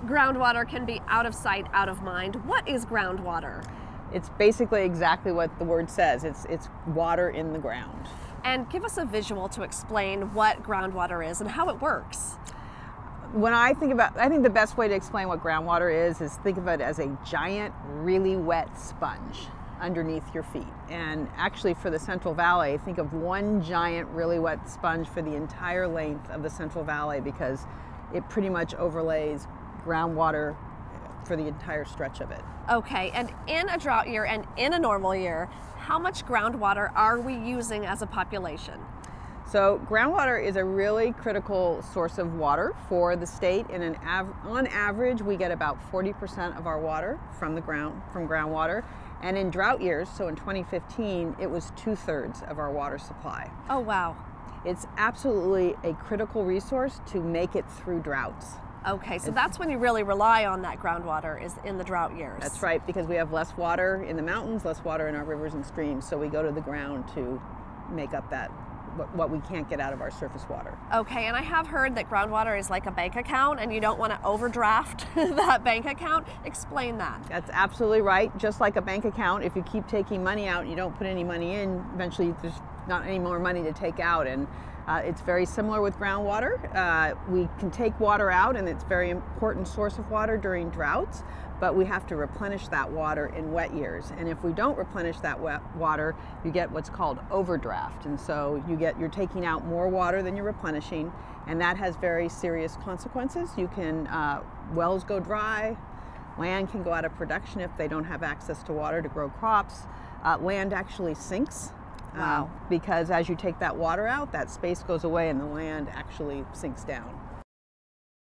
groundwater can be out of sight, out of mind. What is groundwater? It's basically exactly what the word says. It's water in the ground. And give us a visual to explain what groundwater is and how it works. When I think the best way to explain what groundwater is think of it as a giant, really wet sponge underneath your feet. And actually for the Central Valley, think of one giant, really wet sponge for the entire length of the Central Valley, because it pretty much overlays groundwater for the entire stretch of it. Okay, and in a drought year and in a normal year, how much groundwater are we using as a population? So groundwater is a really critical source of water for the state. And on average, we get about 40% of our water from groundwater. And in drought years, so in 2015, it was 2/3 of our water supply. Oh, wow. It's absolutely a critical resource to make it through droughts. Okay, so that's when you really rely on that groundwater, is in the drought years. That's right, because we have less water in the mountains, less water in our rivers and streams, so we go to the ground to make up that what we can't get out of our surface water. Okay, and I have heard that groundwater is like a bank account and you don't want to overdraft that bank account. Explain that. That's absolutely right. Just like a bank account, if you keep taking money out and you don't put any money in, eventually there's not any more money to take out. And it's very similar with groundwater. We can take water out, and it's a very important source of water during droughts, but we have to replenish that water in wet years. And if we don't replenish that wet water, you get what's called overdraft. And so you're taking out more water than you're replenishing, and that has very serious consequences. You can, wells go dry, land can go out of production if they don't have access to water to grow crops. Land actually sinks. Wow. Because as you take that water out, that space goes away and the land actually sinks down.